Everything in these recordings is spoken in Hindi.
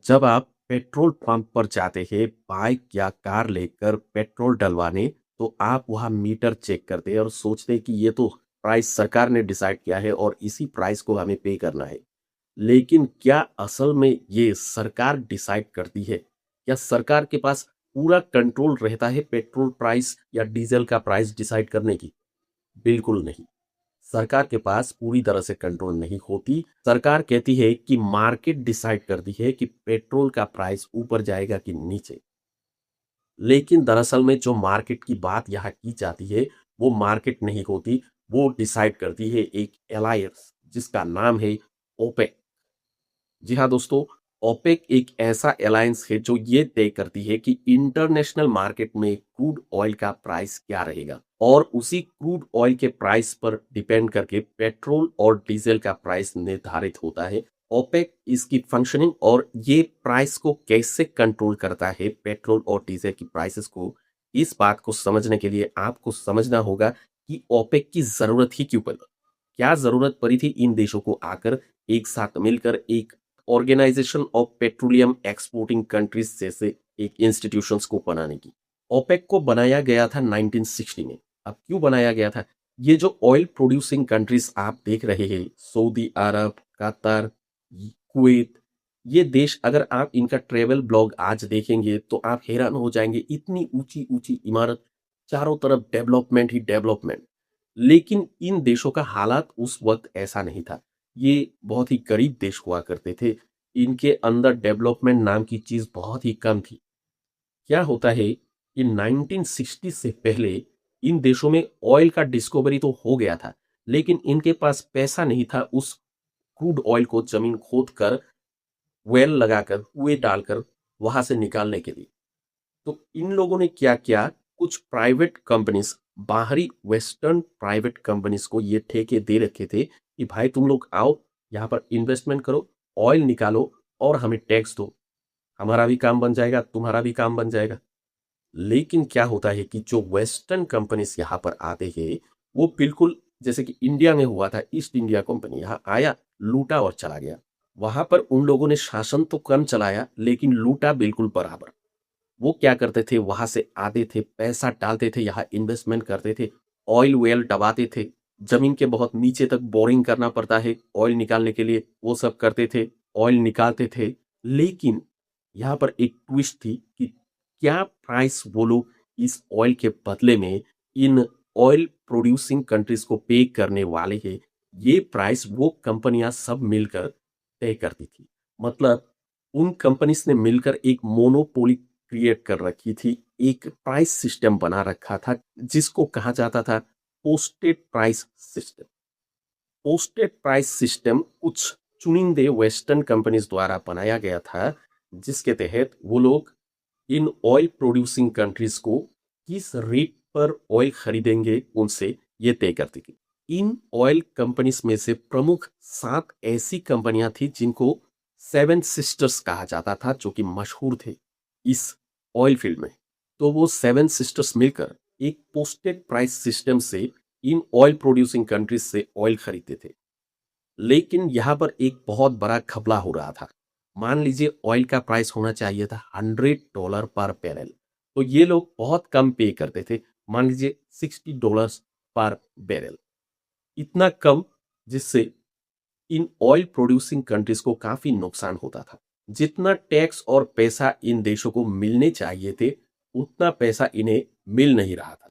जब आप पेट्रोल पंप पर जाते हैं बाइक या कार लेकर पेट्रोल डलवाने, तो आप वहाँ मीटर चेक करते हैं और सोचते हैं कि ये तो प्राइस सरकार ने डिसाइड किया है और इसी प्राइस को हमें पे करना है। लेकिन क्या असल में ये सरकार डिसाइड करती है? क्या सरकार के पास पूरा कंट्रोल रहता है पेट्रोल प्राइस या डीजल का प्राइस डिसाइड करने की? बिल्कुल नहीं। सरकार के पास पूरी तरह से कंट्रोल नहीं होती। सरकार कहती है कि मार्केट डिसाइड करती है कि पेट्रोल का प्राइस ऊपर जाएगा कि नीचे। लेकिन दरअसल में जो मार्केट की बात यहाँ की जाती है, वो मार्केट नहीं होती, वो डिसाइड करती है एक अलायंस जिसका नाम है ओपेक। जी हाँ दोस्तों, ओपेक एक ऐसा अलायंस है जो ये तय करती है कि इंटरनेशनल मार्केट में क्रूड ऑयल का प्राइस क्या रहेगा और उसी क्रूड ऑयल के प्राइस पर डिपेंड करके पेट्रोल और डीजल का प्राइस निर्धारित होता है। ओपेक इसकी फंक्शनिंग और ये प्राइस को कैसे कंट्रोल करता है पेट्रोल और डीजल की प्राइसेस को, इस बात को समझने के लिए आपको समझना होगा कि ओपेक की जरूरत ही क्यों पड़ी। क्या जरूरत पड़ी थी इन देशों को आकर एक साथ मिलकर एक organisation of petroleum exporting countries जैसे एक इंस्टीट्यूशंस को बनाने की। ओपेक को बनाया गया था 1960 में। अब क्यों बनाया गया था? ये जो ऑयल प्रोड्यूसिंग कंट्रीज आप देख रहे हैं, सऊदी अरब, कतर, कुवैत, ये देश अगर आप इनका ट्रेवल ब्लॉग आज देखेंगे तो आप हैरान हो जाएंगे, इतनी ऊंची ऊंची इमारत, चारों तरफ डेवलपमेंट ही डेवलपमेंट। लेकिन इन देशों का हालात उस वक्त ऐसा नहीं था। ये बहुत ही गरीब देश हुआ करते थे। इनके अंदर डेवलपमेंट नाम की चीज बहुत ही कम थी। क्या होता है कि 1960 से पहले इन देशों में ऑयल का डिस्कवरी तो हो गया था, लेकिन इनके पास पैसा नहीं था उस क्रूड ऑयल को जमीन खोद कर, वेल लगाकर, कुएं डालकर वहां से निकालने के लिए। तो इन लोगों ने क्या किया, कुछ प्राइवेट कंपनीज, बाहरी वेस्टर्न प्राइवेट कंपनीज को ये ठेके दे रखे थे कि भाई तुम लोग आओ, यहाँ पर इन्वेस्टमेंट करो, ऑयल निकालो और हमें टैक्स दो। हमारा भी काम बन जाएगा, तुम्हारा भी काम बन जाएगा। लेकिन क्या होता है कि जो वेस्टर्न कंपनीज यहाँ पर आते हैं, वो बिल्कुल जैसे कि इंडिया में हुआ था, ईस्ट इंडिया कंपनी यहाँ आया, लूटा और चला गया। वहां पर उन लोगों ने शासन तो कम चलाया लेकिन लूटा बिल्कुल बराबर। वो क्या करते थे, वहां से आते थे, पैसा डालते थे, यहाँ इन्वेस्टमेंट करते थे, ऑयल वेल दबाते थे, जमीन के बहुत नीचे तक बोरिंग करना पड़ता है ऑयल निकालने के लिए, वो सब करते थे, ऑयल निकालते थे। लेकिन यहाँ पर एक ट्विस्ट थी कि क्या प्राइस वो लोग इस ऑयल के बदले में इन ऑयल प्रोड्यूसिंग कंट्रीज को पे करने वाले हैं, ये प्राइस वो कंपनियां सब मिलकर तय करती थी। मतलब उन कंपनीज ने मिलकर एक मोनोपोली क्रिएट कर रखी थी, एक प्राइस सिस्टम बना रखा था जिसको कहा जाता था posted price system. Posted price system कुछ चुनिंदे वेस्टर्न कंपनीज द्वारा बनाया गया था, जिसके तहत वो लोग इन ऑयल प्रोड्यूसिंग कंट्रीज को किस रेट पर ऑयल खरीदेंगे उनसे ये तय करती थी। इन ऑयल कंपनीज में से प्रमुख 7 ऐसी कंपनियां थी जिनको सेवन सिस्टर्स कहा जाता था, जो कि मशहूर थे इस ऑयल फील्ड में। तो वो सेवन सिस्टर्स मिलकर एक पोस्टेड प्राइस सिस्टम से इन ऑयल प्रोड्यूसिंग कंट्रीज से ऑयल खरीदते थे। लेकिन यहाँ पर एक बहुत बड़ा घपला हो रहा था। मान लीजिए ऑयल का प्राइस होना चाहिए था $100 पर बैरल, तो ये लोग बहुत कम पे करते थे। मान लीजिए $60 पर बैरल, इतना कम, जिससे इन ऑयल प्रोड्यूसिंग कंट्रीज को काफी नुकसान होता था। जितना टैक्स और पैसा इन देशों को मिलने चाहिए थे, उतना पैसा इन्हें मिल नहीं रहा था।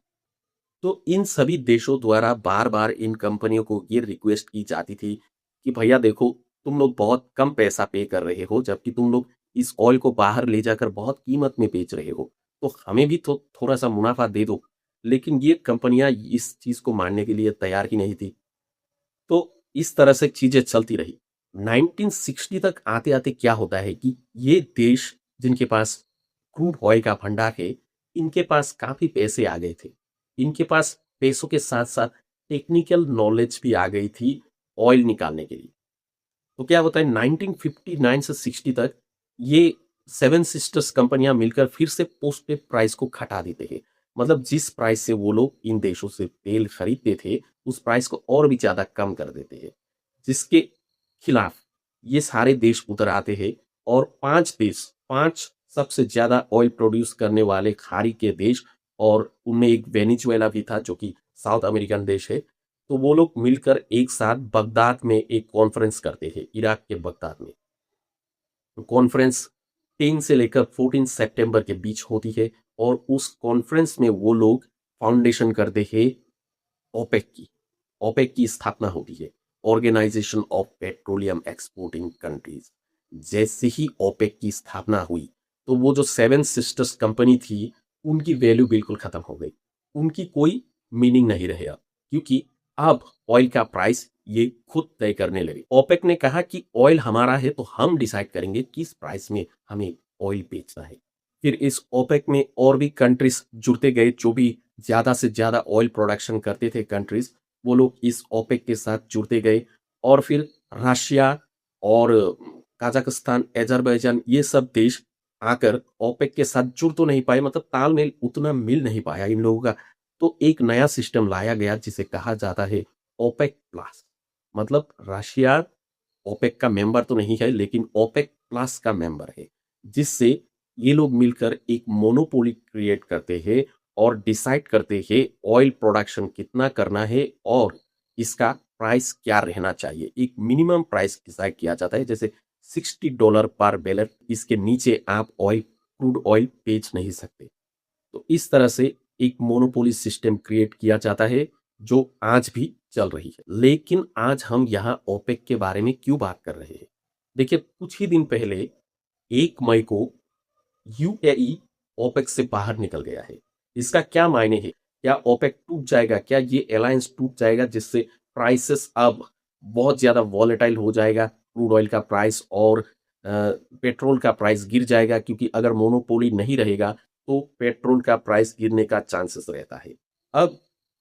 तो इन सभी देशों द्वारा बार बार इन कंपनियों को ये रिक्वेस्ट की जाती थी कि भैया देखो, तुम लोग बहुत कम पैसा पे कर रहे हो, जबकि तुम लोग इस ऑयल को बाहर ले जाकर बहुत कीमत में बेच रहे हो, तो हमें भी तो थोड़ा सा मुनाफा दे दो। लेकिन ये कंपनियां इस चीज को मानने के लिए तैयार ही नहीं थी। तो इस तरह से चीजें चलती रही। 1960 तक आते आते क्या होता है कि ये देश जिनके पास क्रूड ऑयल का भंडार है, इनके पास काफी पैसे आ गए थे। इनके पास पैसों के साथ साथ टेक्निकल नॉलेज भी आ गई थी ऑयल निकालने के लिए। तो क्या होता है, 1959 से 60 तक ये सेवन सिस्टर्स कंपनियां मिलकर फिर से पोस्टेड प्राइस को घटा देते हैं। मतलब जिस प्राइस से वो लोग इन देशों से तेल खरीदते थे, उस प्राइस को और भी ज्यादा कम कर देते हैं, जिसके खिलाफ ये सारे देश उतर आते हैं और 5 सबसे ज्यादा ऑयल प्रोड्यूस करने वाले खाड़ी के देश, और उनमें एक वेनेजुएला भी था जो कि साउथ अमेरिकन देश है। तो वो लोग मिलकर एक साथ बगदाद में एक कॉन्फ्रेंस करते थे, इराक के बगदाद में। तो कॉन्फ्रेंस 10 से लेकर 14 सितंबर के बीच होती है, और उस कॉन्फ्रेंस में वो लोग फाउंडेशन करते हैं ओपेक की। ओपेक की स्थापना होती है, organisation of petroleum exporting countries. जैसे ही ओपेक की स्थापना हुई, तो वो जो सेवन सिस्टर्स कंपनी थी, उनकी वैल्यू बिल्कुल खत्म हो गई, उनकी कोई मीनिंग नहीं रहे अब, क्योंकि अब ऑयल का प्राइस ये खुद तय करने लगे। ओपेक ने कहा कि ऑयल हमारा है तो हम डिसाइड करेंगे किस प्राइस में हमें ऑयल बेचना है। फिर इस ओपेक में और भी कंट्रीज जुड़ते गए, जो भी ज्यादा से ज्यादा ऑयल प्रोडक्शन करते थे कंट्रीज, वो लोग इस ओपेक के साथ जुड़ते गए। और फिर रशिया और कजाकिस्तान, अजरबैजान, ये सब देश आकर ओपेक के साथ जुड़ तो नहीं पाए, मतलब तालमेल उतना मिल नहीं पाया इन लोगों का। तो एक नया सिस्टम लाया गया जिसे कहा जाता है ओपेक प्लस। मतलब रशिया ओपेक का मेंबर तो नहीं है, लेकिन ओपेक प्लस का मेंबर है, जिससे ये लोग मिलकर एक मोनोपोली क्रिएट करते हैं और डिसाइड करते हैं ऑयल प्रोडक्शन कितना करना है और इसका प्राइस क्या रहना चाहिए। एक मिनिमम प्राइस डिसाइड किया जाता है, जैसे $60 पर बैरल, इसके नीचे आप ऑयल, क्रूड ऑयल बेच नहीं सकते। तो इस तरह से एक मोनोपोली सिस्टम क्रिएट किया जाता है, जो आज भी चल रही है। लेकिन आज हम यहाँ ओपेक के बारे में क्यों बात कर रहे हैं? देखिए, कुछ ही दिन पहले 1 मई को यूएई ओपेक से बाहर निकल गया है। इसका क्या मायने है? क्या ओपेक टूट जाएगा? क्या ये अलायंस टूट जाएगा, जिससे प्राइसेस अब बहुत ज्यादा वॉलेटाइल हो जाएगा, क्रूड ऑयल का प्राइस और पेट्रोल का प्राइस गिर जाएगा? क्योंकि अगर मोनोपोली नहीं रहेगा तो पेट्रोल का प्राइस गिरने का चांसेस रहता है। अब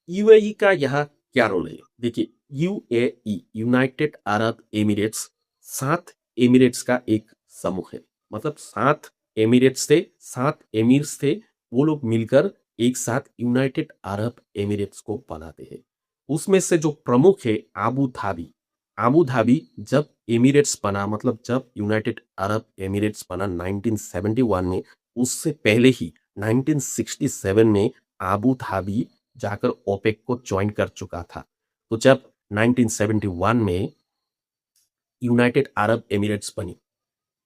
यूएई का यहाँ क्या रोल है? देखिए, UAE, United Arab Emirates, 7 Emirates का एक समूह है। मतलब 7 एमिरेट्स थे, 7 एमिर्स थे, वो लोग मिलकर एक साथ यूनाइटेड अरब एमिरेट्स को बनाते हैं। उसमें से जो प्रमुख है आबू धाबी। आबू धाबी जब एमिरेट्स बना, मतलब जब यूनाइटेड अरब एमिरेट्स बना 1971 में, उससे पहले ही 1967 में आबू धाबी जाकर ओपेक को ज्वाइन कर चुका था। तो जब 1971 में यूनाइटेड अरब एमिरेट्स बनी,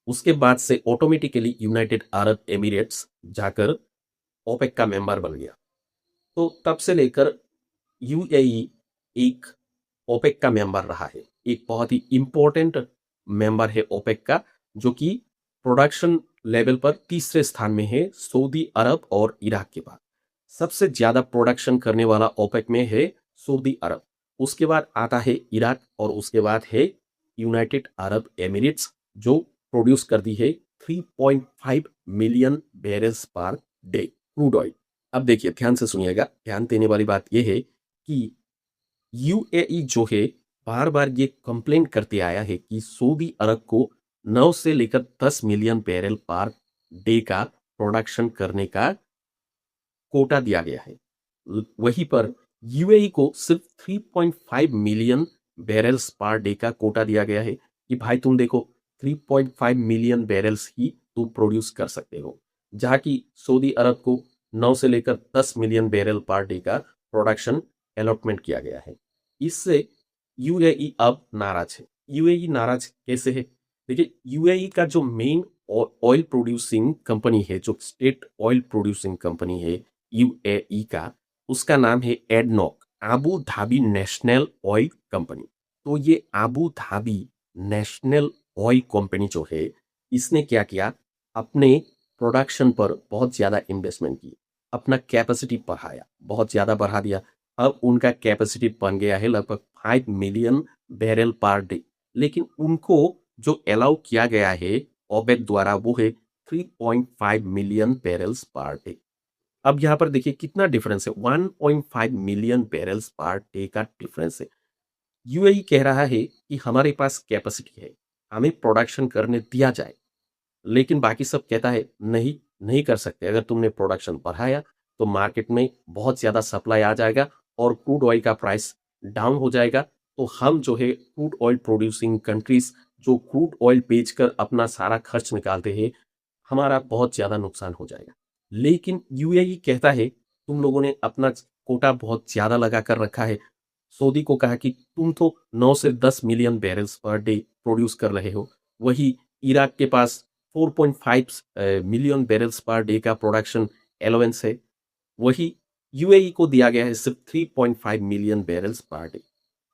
उसके बाद से ऑटोमेटिकली यूनाइटेड अरब एमिरेट्स जाकर ओपेक का मेंबर बन गया। तो तब से लेकर यूएई एक ओपेक का मेंबर रहा है, एक बहुत ही इंपॉर्टेंट मेंबर है ओपेक का, जो कि प्रोडक्शन लेवल पर तीसरे स्थान में है, सऊदी अरब और इराक के बाद। सबसे ज्यादा प्रोडक्शन करने वाला ओपेक में है सऊदी अरब, उसके बाद आता है इराक, और उसके बाद है यूनाइटेड अरब एमिरेट्स, जो प्रोड्यूस करती है 3.5 million barrels per day crude oil. अब देखिए, ध्यान से सुनिएगा, ध्यान देने वाली बात यह है कि यूएई जो है बार बार ये कंप्लेंट करते आया है कि सऊदी अरब को 9 से लेकर 10 मिलियन बैरल पर डे का प्रोडक्शन करने का कोटा दिया गया है। वहीं पर यूएई को सिर्फ 3.5 मिलियन बैरल्स पर डे का कोटा दिया गया है कि भाई तुम देखो, 3.5 मिलियन बैरल्स ही तुम प्रोड्यूस कर सकते हो, जहां की सऊदी अरब को 9 से लेकर 10 मिलियन बैरल पर डे का प्रोडक्शन अलॉटमेंट किया गया है। इससे यूएई अब नाराज है। यूएई नाराज कैसे है? देखिए, यूएई का जो मेन ऑयल प्रोड्यूसिंग कंपनी है, जो स्टेट ऑयल प्रोड्यूसिंग कंपनी है यूएई का, उसका नाम है ADNOC, Abu Dhabi national oil company. तो ये Abu Dhabi national oil company जो है, इसने क्या किया, अपने प्रोडक्शन पर बहुत ज्यादा इन्वेस्टमेंट की, अपना कैपेसिटी बढ़ाया, बहुत ज्यादा बढ़ा दिया। अब उनका कैपेसिटी बन गया है लगभग 5 मिलियन बैरल पर डे। लेकिन उनको जो अलाउ किया गया है ओपेक द्वारा, वो है 3.5 मिलियन बैरल्स पर डे। अब यहां पर देखिए कितना डिफरेंस है, 1.5 मिलियन बैरल्स पर डे का डिफरेंस है। यूएई कह रहा है कि हमारे पास कैपेसिटी है, हमें प्रोडक्शन करने दिया जाए, लेकिन बाकी सब कहता है नहीं, नहीं कर सकते। अगर तुमने प्रोडक्शन बढ़ाया तो मार्केट में बहुत ज्यादा सप्लाई आ जाएगा और क्रूड ऑयल का प्राइस डाउन हो जाएगा। तो हम जो है क्रूड ऑयल प्रोड्यूसिंग कंट्रीज जो क्रूड ऑयल बेचकर अपना सारा खर्च निकालते हैं, हमारा बहुत ज़्यादा नुकसान हो जाएगा। लेकिन यूएई कहता है, तुम लोगों ने अपना कोटा बहुत ज़्यादा लगा कर रखा है। सऊदी को कहा कि तुम तो 9 से 10 million barrels per day produce कर रहे हो। वही इराक के पास 4.5 मिलियन बैरल्स पर डे का प्रोडक्शन एलोवेंस है। वही यूएई को दिया गया है सिर्फ 3.5 मिलियन बैरल्स पर डे।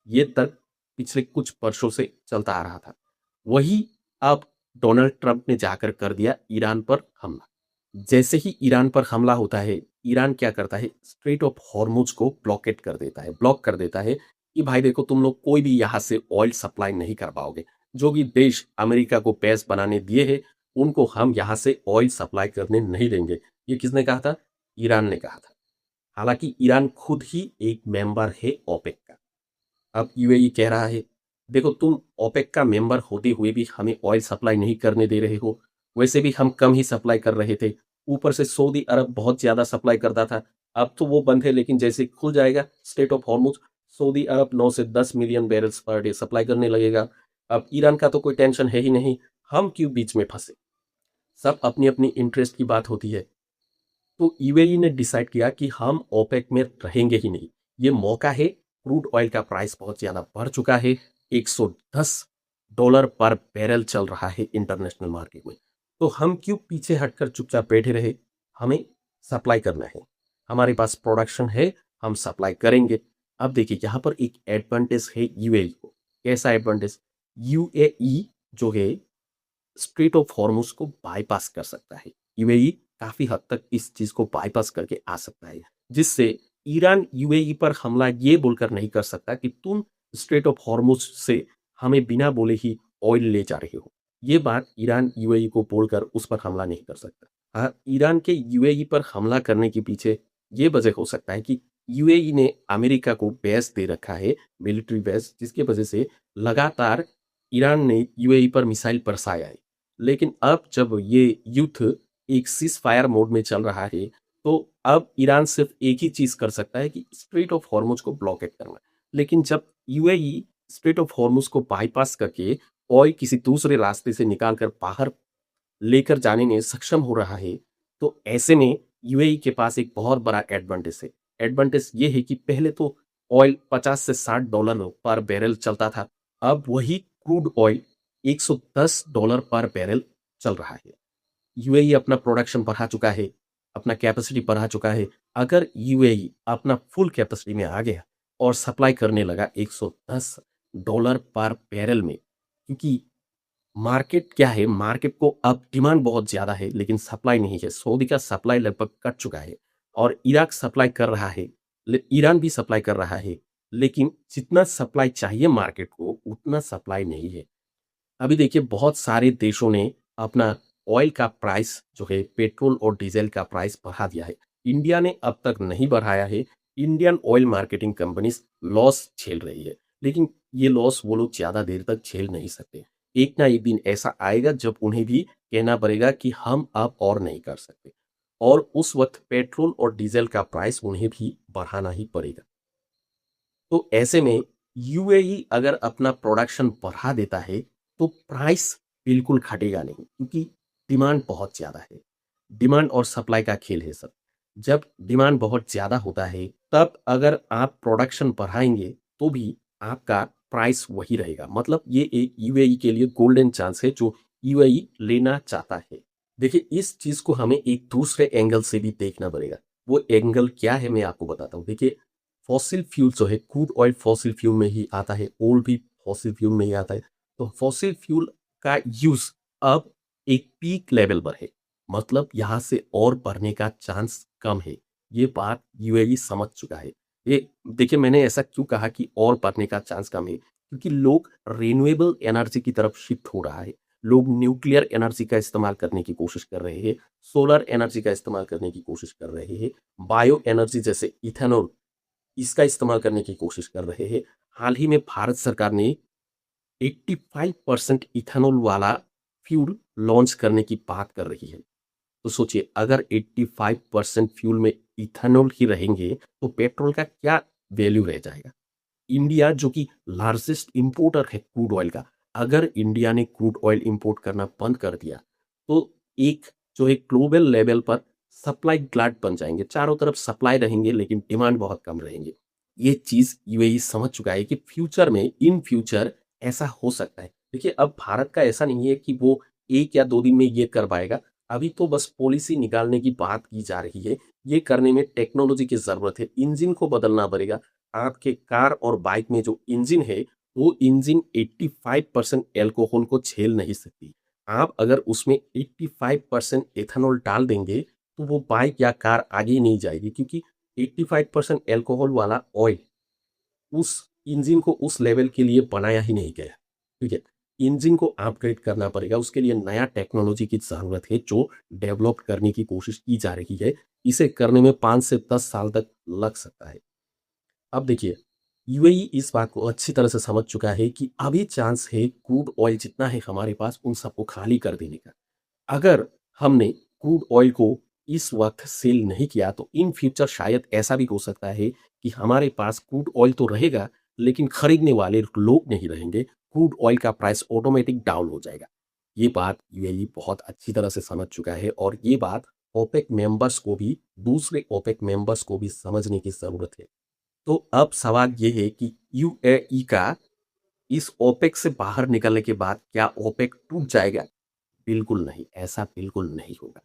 ये तर्क पिछले कुछ वर्षों से चलता आ रहा था। वही अब डोनाल्ड ट्रंप ने जाकर कर दिया ईरान पर हमला। जैसे ही ईरान पर हमला होता है, ईरान क्या करता है, स्ट्रेट ऑफ हॉर्मुज को ब्लॉकेट कर देता है, ब्लॉक कर देता है कि भाई देखो तुम लोग कोई भी यहाँ से ऑयल सप्लाई नहीं कर पाओगे। जो भी देश अमेरिका को बेस बनाने दिए हैं, उनको हम यहाँ से ऑयल सप्लाई करने नहीं देंगे। ये किसने कहा था? ईरान ने कहा था। हालांकि ईरान खुद ही एक मेंबर है ओपेक का। अब यूएई कह रहा है, देखो तुम ओपेक का मेंबर होते हुए भी हमें ऑयल सप्लाई नहीं करने दे रहे हो। वैसे भी हम कम ही सप्लाई कर रहे थे। ऊपर से सऊदी अरब बहुत ज्यादा सप्लाई करता था। अब तो वो बंद है, लेकिन जैसे खुल जाएगा स्टेट ऑफ हॉर्मुज, सऊदी अरब 9 से 10 million barrels per day supply करने लगेगा। अब ईरान का तो कोई टेंशन है ही नहीं, हम क्यों बीच में फंसे? सब अपनी अपनी इंटरेस्ट की बात होती है। तो यूएई ने डिसाइड किया कि हम ओपेक में रहेंगे ही नहीं। ये मौका है, क्रूड ऑयल का प्राइस बहुत ज्यादा बढ़ चुका है, $110 पर बैरल चल रहा है इंटरनेशनल मार्केट में। तो हम क्यों पीछे हटकर चुपचाप बैठे रहे? हमें सप्लाई करना है, हमारे पास प्रोडक्शन है, हम सप्लाई करेंगे। अब देखिए यहाँ पर एक एडवांटेज है यूएई को। कैसा एडवांटेज? यूएई जो है स्ट्रेट ऑफ हॉर्मुज को बाईपास कर सकता है। यूएई काफी हद तक इस चीज को बाईपास करके आ सकता है, जिससे ईरान यूएई पर हमला ये बोलकर नहीं कर सकता कि तुम स्ट्रेट ऑफ हॉर्मुज से हमें बिना बोले ही ऑयल ले जा रहे हो। ये बात ईरान यूएई को बोलकर उस पर हमला नहीं कर सकता। हाँ, ईरान के यूएई पर हमला करने के पीछे ये वजह हो सकता है कि यूएई ने अमेरिका को बेस दे रखा है, मिलिट्री बेस, जिसकी वजह से लगातार ईरान ने यूएई पर मिसाइल बरसाया है। लेकिन अब जब ये युद्ध एक सीज फायर मोड में चल रहा है, तो अब ईरान सिर्फ एक ही चीज कर सकता है कि स्ट्रेट ऑफ हॉर्मुज को ब्लॉकेट करना। लेकिन जब यूएई स्ट्रेट ऑफ हॉर्मुज को बाईपास करके ऑयल किसी दूसरे रास्ते से निकालकर बाहर लेकर जाने में सक्षम हो रहा है, तो ऐसे में यूएई के पास एक बहुत बड़ा एडवांटेज है। एडवांटेज ये है कि पहले तो ऑयल 50 से $60 पर बैरल चलता था। अब वही क्रूड ऑयल $110 पर बैरल चल रहा है। यूएई अपना प्रोडक्शन बढ़ा चुका है, अपना कैपेसिटी बढ़ा चुका है। अगर यूएई अपना फुल कैपेसिटी में आ गया और सप्लाई करने लगा $110 पर बैरल में, क्योंकि मार्केट क्या है, मार्केट को अब डिमांड बहुत ज्यादा है लेकिन सप्लाई नहीं है। सऊदी का सप्लाई लगभग कट चुका है और इराक सप्लाई कर रहा है, ईरान भी सप्लाई कर रहा है, लेकिन जितना सप्लाई चाहिए मार्केट को उतना सप्लाई नहीं है। अभी देखिए बहुत सारे देशों ने अपना ऑयल का प्राइस जो है, पेट्रोल और डीजल का प्राइस बढ़ा दिया है। इंडिया ने अब तक नहीं बढ़ाया है। Indian oil marketing companies loss झेल रही है, लेकिन ये लॉस वो लोग ज्यादा देर तक झेल नहीं सकते। एक ना एक दिन ऐसा आएगा जब उन्हें भी कहना पड़ेगा कि हम अब और नहीं कर सकते, और उस वक्त पेट्रोल और डीजल का प्राइस उन्हें भी बढ़ाना ही पड़ेगा। तो ऐसे में यूएई अगर अपना प्रोडक्शन बढ़ा देता है तो प्राइस बिल्कुल घटेगा नहीं, क्योंकि डिमांड बहुत ज़्यादा है। डिमांड और सप्लाई का खेल है सब। जब डिमांड बहुत ज़्यादा होता है, तब अगर आप प्रोडक्शन बढ़ाएंगे तो भी आपका प्राइस वही रहेगा। मतलब ये एक यूएई के लिए गोल्डन चांस है जो यूएई लेना चाहता है। देखिए इस चीज़ को हमें एक दूसरे एंगल से भी देखना पड़ेगा। वो एंगल क्या है मैं आपको बताता हूँ। देखिए फॉसिल फ्यूल जो है, क्रूड ऑयल फॉसिल फ्यूल में ही आता है, ओल भी फॉसिल फ्यूल में ही आता है। तो फॉसिल फ्यूल का यूज अब एक पीक लेवल पर है, मतलब यहाँ से और बढ़ने का चांस कम है। ये बात यूएई समझ चुका है। ये देखिए मैंने ऐसा क्यों कहा कि और बढ़ने का चांस कम है, क्योंकि लोग रिन्यूएबल एनर्जी की तरफ शिफ्ट हो रहा है। लोग न्यूक्लियर एनर्जी का इस्तेमाल करने की कोशिश कर रहे हैं, सोलर एनर्जी का इस्तेमाल करने की कोशिश कर रहे हैं, बायो एनर्जी जैसे इथेनॉल इसका इस्तेमाल करने की कोशिश कर रहे हैं। हाल ही में भारत सरकार ने 85% इथेनॉल वाला फ्यूल लॉन्च करने की बात कर रही है। तो सोचिए अगर 85% फ्यूल में इथेनॉल ही रहेंगे तो पेट्रोल का क्या वैल्यू रह जाएगा। इंडिया जो कि लार्जेस्ट इंपोर्टर है क्रूड ऑयल का, अगर इंडिया ने क्रूड ऑयल इंपोर्ट करना बंद कर दिया तो एक जो एक ग्लोबल लेवल पर सप्लाई ग्लाट बन जाएंगे, चारों तरफ सप्लाई रहेंगे लेकिन डिमांड बहुत कम रहेंगे। ये चीज यूएई समझ चुका है कि फ्यूचर में, इन फ्यूचर ऐसा हो सकता है। देखिए, अब भारत का ऐसा नहीं है कि वो 1 या 2 दिन में ये कर पाएगा। अभी तो बस पॉलिसी निकालने की बात की जा रही है। ये करने में टेक्नोलॉजी की जरूरत है, इंजन को बदलना पड़ेगा। आपके कार और बाइक में जो इंजन है, वो इंजन 85% एल्कोहल को झेल नहीं सकती। आप अगर उसमें 85% एथेनॉल डाल देंगे तो वो बाइक या कार आगे नहीं जाएगी, क्योंकि 85% एल्कोहल वाला ऑयल उस इंजन को उस लेवल के लिए बनाया ही नहीं गया। ठीक है, इंजन को अपग्रेड करना पड़ेगा, उसके लिए नया टेक्नोलॉजी की ज़रूरत है जो डेवलप करने की कोशिश की जा रही है। इसे करने में 5 से 10 साल तक लग सकता है। अब देखिए, यूएई इस बात को अच्छी तरह से समझ चुका है कि अभी चांस है क्रूड ऑयल जितना है हमारे पास उन सबको खाली कर देने का। अगर हमने क्रूड ऑयल को इस वक्त सेल नहीं किया तो इन फ्यूचर शायद ऐसा भी हो सकता है कि हमारे पास क्रूड ऑयल तो रहेगा लेकिन खरीदने वाले लोग नहीं रहेंगे। क्रूड ऑयल का प्राइस ऑटोमेटिक डाउन हो जाएगा। ये बात यूएई बहुत अच्छी तरह से समझ चुका है और ये बात ओपेक मेंबर्स को भी, दूसरे ओपेक मेंबर्स को भी समझने की जरूरत है। तो अब सवाल ये है कि यूएई का इस ओपेक से बाहर निकलने के बाद क्या ओपेक टूट जाएगा? बिल्कुल नहीं, ऐसा बिल्कुल नहीं होगा।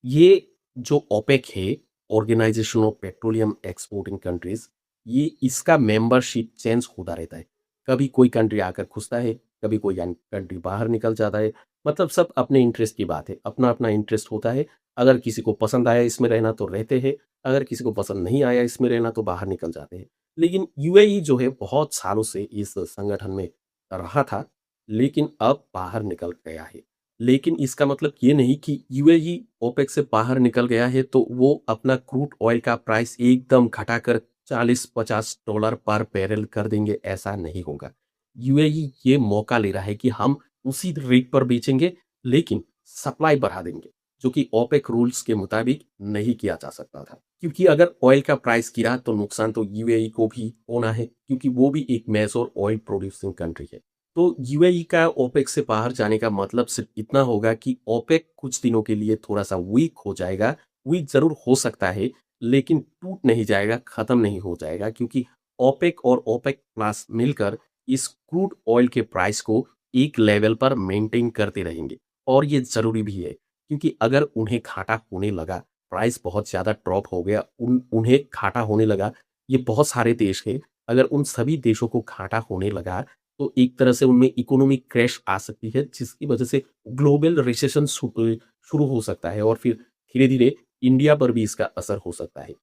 ये जो ओपेक है, organisation of petroleum exporting countries, ये इसका मेंबरशिप चेंज होता रहता है। कभी कोई कंट्री आकर घुसता है, कभी कोई कंट्री बाहर निकल जाता है। मतलब सब अपने इंटरेस्ट की बात है, अपना अपना इंटरेस्ट होता है। अगर किसी को पसंद आया इसमें रहना तो रहते हैं, अगर किसी को पसंद नहीं आया इसमें रहना तो बाहर निकल जाते हैं। लेकिन यूएई जो है बहुत सालों से इस संगठन में रहा था, लेकिन अब बाहर निकल गया है। लेकिन इसका मतलब ये नहीं कि यूएई ओपेक से बाहर निकल गया है तो वो अपना क्रूड ऑयल का प्राइस एकदम घटाकर 40-50 डॉलर पर बैरल कर देंगे, ऐसा नहीं होगा। यूएई ये मौका ले रहा है कि हम उसी रेट पर बेचेंगे लेकिन सप्लाई बढ़ा देंगे, जो कि ओपेक रूल्स के मुताबिक नहीं किया जा सकता था। क्योंकि अगर ऑयल का प्राइस गिरा तो नुकसान तो यूएई को भी होना है, क्योंकि वो भी एक मेजर ऑयल प्रोड्यूसिंग कंट्री है। तो यूएई का ओपेक से बाहर जाने का मतलब सिर्फ इतना होगा कि ओपेक कुछ दिनों के लिए थोड़ा सा वीक हो जाएगा। वीक जरूर हो सकता है लेकिन टूट नहीं जाएगा, खत्म नहीं हो जाएगा, क्योंकि ओपेक और ओपेक प्लस मिलकर इस क्रूड ऑयल के प्राइस को एक लेवल पर मेंटेन करते रहेंगे। और ये जरूरी भी है, क्योंकि अगर उन्हें घाटा होने लगा, प्राइस बहुत ज्यादा ड्रॉप हो गया, उन्हें घाटा होने लगा, ये बहुत सारे देश हैं, अगर उन सभी देशों को घाटा होने लगा तो एक तरह से उनमें इकोनॉमिक क्रैश आ सकती है, जिसकी वजह से ग्लोबल रिसेशन शुरू हो सकता है और फिर धीरे-धीरे इंडिया पर भी इसका असर हो सकता है।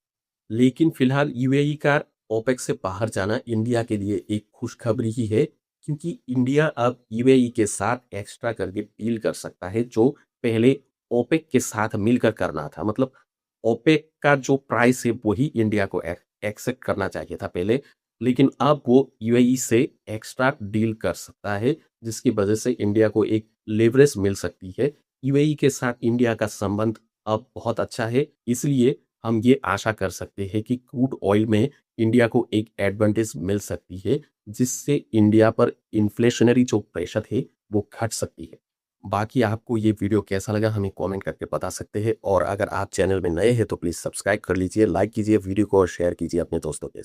लेकिन फिलहाल यूएई का ओपेक से बाहर जाना इंडिया के लिए एक खुशखबरी ही है, क्योंकि इंडिया अब यूएई के साथ एक्स्ट्रा करके डील कर सकता है, जो पहले ओपेक के साथ मिलकर करना था। मतलब ओपेक का जो प्राइस है वही इंडिया को एक्सेप्ट करना चाहिए था पहले, लेकिन अब वो यूएई से एक्स्ट्रा डील कर सकता है, जिसकी वजह से इंडिया को एक लेवरेज मिल सकती है। यूएई के साथ इंडिया का संबंध अब बहुत अच्छा है, इसलिए हम ये आशा कर सकते हैं कि क्रूड ऑयल में इंडिया को एक एडवांटेज मिल सकती है, जिससे इंडिया पर इन्फ्लेशनरी जो प्रेशर है वो घट सकती है। बाकी आपको ये वीडियो कैसा लगा हमें कमेंट करके बता सकते हैं, और अगर आप चैनल में नए हैं तो प्लीज़ सब्सक्राइब कर लीजिए, लाइक कीजिए वीडियो को और शेयर कीजिए अपने दोस्तों के साथ।